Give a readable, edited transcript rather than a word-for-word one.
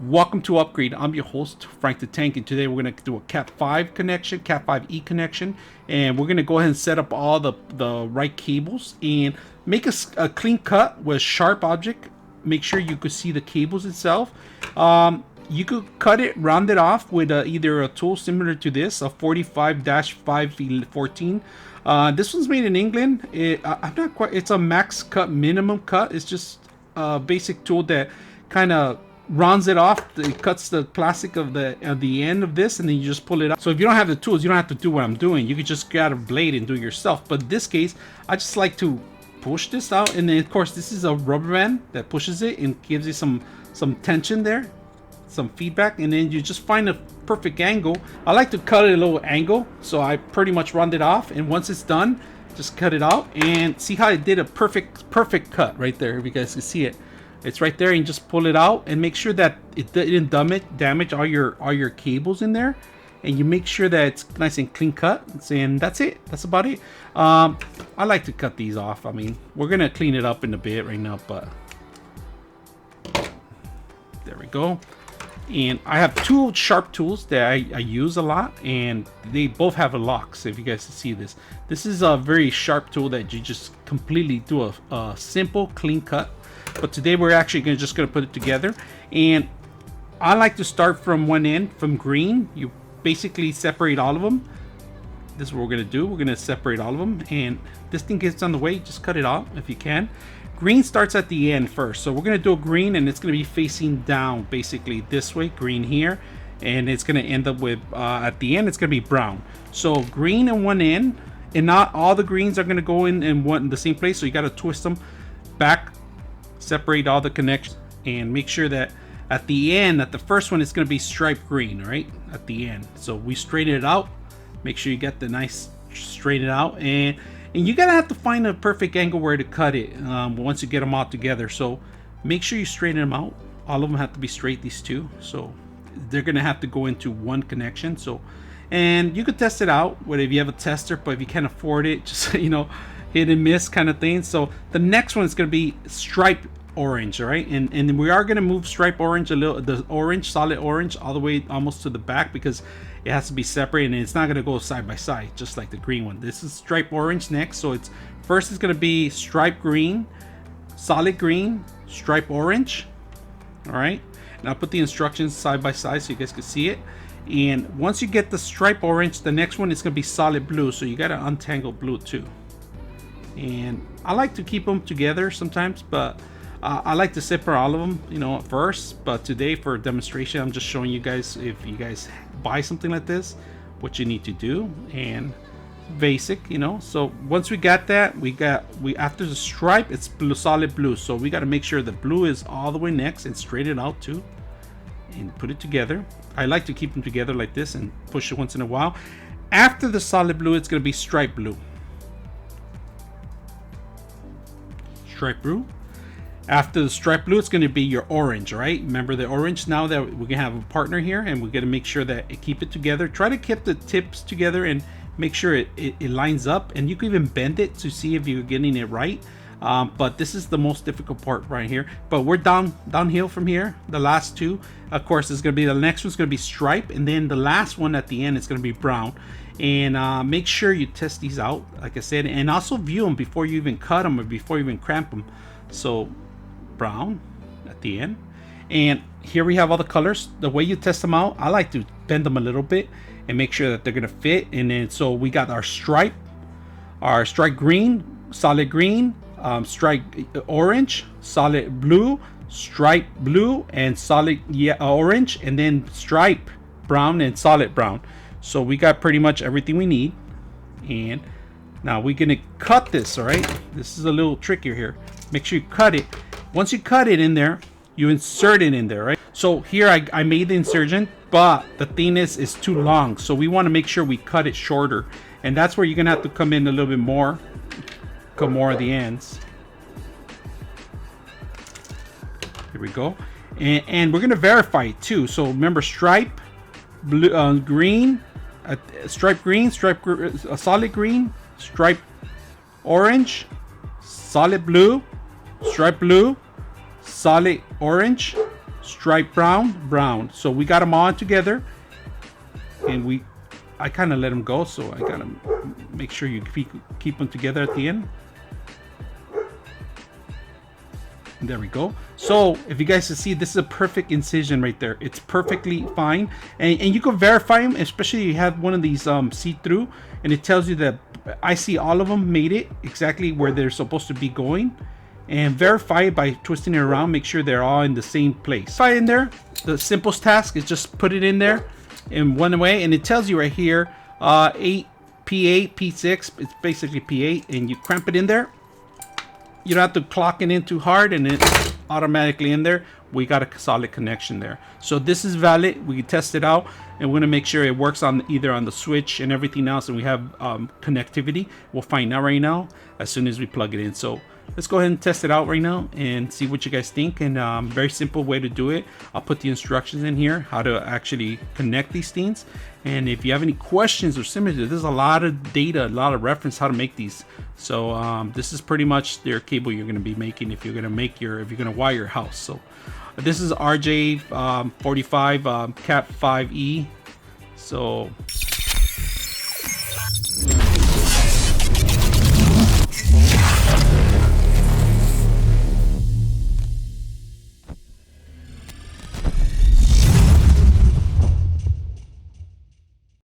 Welcome to Upgrade. I'm your host, Frank the Tank, and today we're going to do a Cat 5 connection, Cat 5e connection, and we're going to go ahead and set up all the right cables and make a clean cut with a sharp object. Make sure you could see the cables itself. You could cut it, round it off with either a tool similar to this, a 45-514. This one's made in England. I'm not quite. It's a max cut, minimum cut. It's just a basic tool that kind of rounds it off. It cuts the plastic of the end of this, and then you just pull it out. So if you don't have the tools, you don't have to do what I'm doing. You could just grab a blade and do it yourself. But in this case, I just like to push this out, and then of course this is a rubber band that pushes it and gives you some tension there, some feedback, and then you just find a perfect angle. I like to cut it a little angle, so I pretty much round it off, and once it's done, just cut it out and see how it did a perfect cut right there. If you guys can see it, it's right there, and just pull it out and make sure that it didn't damage all your cables in there, and you make sure that it's nice and clean cut. And that's it. That's about it. I like to cut these off. I mean, we're gonna clean it up in a bit right now, but there we go. And I have two sharp tools that I use a lot, and they both have a lock. So if you guys can see this, this is a very sharp tool that you just completely do a simple clean cut. But today we're actually just gonna put it together, and I like to start from one end, from green. You basically separate all of them. This is what we're gonna do. We're gonna separate all of them, and this thing gets on the way, just cut it off if you can. Green starts at the end first, so we're gonna do a green, and it's gonna be facing down, basically this way, green here, and it's gonna end up with at the end it's gonna be brown. So green in one end, and not all the greens are gonna go in the same place, so you gotta twist them back, separate all the connections, and make sure that at the end, at the first one, it's going to be striped green, right at the end. So we straighten it out, make sure you get the nice straighten it out, and you're gonna have to find a perfect angle where to cut it once you get them all together. So make sure you straighten them out. All of them have to be straight, these two, so they're gonna have to go into one connection. So, and you could test it out whether if you have a tester, but if you can't afford it, just hit and miss kind of thing. So the next one is going to be stripe orange, all right, and we are going to move stripe orange a little, the orange, solid orange, all the way almost to the back, because it has to be separated, and it's not going to go side by side just like the green one. This is stripe orange next. So it's first, it's going to be stripe green, solid green, stripe orange, all right, and I'll put the instructions side by side so you guys can see it. And once you get the stripe orange, the next one is going to be solid blue, so you got to untangle blue too. And I like to keep them together sometimes, but I like to separate all of them, at first. But today, for a demonstration, I'm just showing you guys, if you guys buy something like this, what you need to do. And basic, so once we got that, we after the stripe, it's blue, solid blue, so we got to make sure the blue is all the way next, and straighten it out too, and put it together. I like to keep them together like this and push it once in a while. After the solid blue, it's going to be stripe blue. Stripe blue. After the stripe blue, it's going to be your orange, right? Remember the orange. Now that we're going to have a partner here, and we're going to make sure that it keep it together. Try to keep the tips together and make sure it lines up, and you can even bend it to see if you're getting it right. But this is the most difficult part right here. But we're downhill from here. The last two, of course, is going to be, the next one's going to be stripe, and then the last one at the end is going to be brown. And make sure you test these out, like I said, and also view them before you even cut them or before you even cramp them. So brown at the end, and here we have all the colors. The way you test them out, I like to bend them a little bit and make sure that they're gonna fit. And then so we got our stripe green, solid green, stripe orange, solid blue, stripe blue, and solid orange, and then stripe brown and solid brown. So we got pretty much everything we need. And now we're gonna cut this. All right, this is a little trickier here. Make sure you cut it. Once you cut it in there, you insert it in there, right? So here I made the insertion, but the thickness is too long, so we want to make sure we cut it shorter, and that's where you're gonna have to come in a little bit more, cut more of the ends. Here we go, and we're gonna verify it too. So remember, stripe blue, green, stripe green, solid green, stripe orange, solid blue, stripe blue, solid orange, stripe brown. So we got them on together, and I kind of let them go, so I gotta make sure you keep them together at the end. There we go. So if you guys can see, this is a perfect incision right there. It's perfectly fine, and you can verify them, especially if you have one of these see-through, and it tells you that I see all of them made it exactly where they're supposed to be going. And verify it by twisting it around, make sure they're all in the same place. If I in there, the simplest task is just put it in there in one way, and it tells you right here 8 P8 P6, it's basically P8, and you cramp it in there. You don't have to clock it in too hard, and it's automatically in there. We got a solid connection there. So this is valid. We can test it out, and we're gonna make sure it works on either on the switch and everything else, and we have connectivity. We'll find out right now as soon as we plug it in. So let's go ahead and test it out right now and see what you guys think. And very simple way to do it. I'll put the instructions in here how to actually connect these things. And if you have any questions or similar, there's a lot of data, a lot of reference how to make these. So this is pretty much their cable you're going to be making if you're going to wire your house. So this is RJ45 Cat 5E. So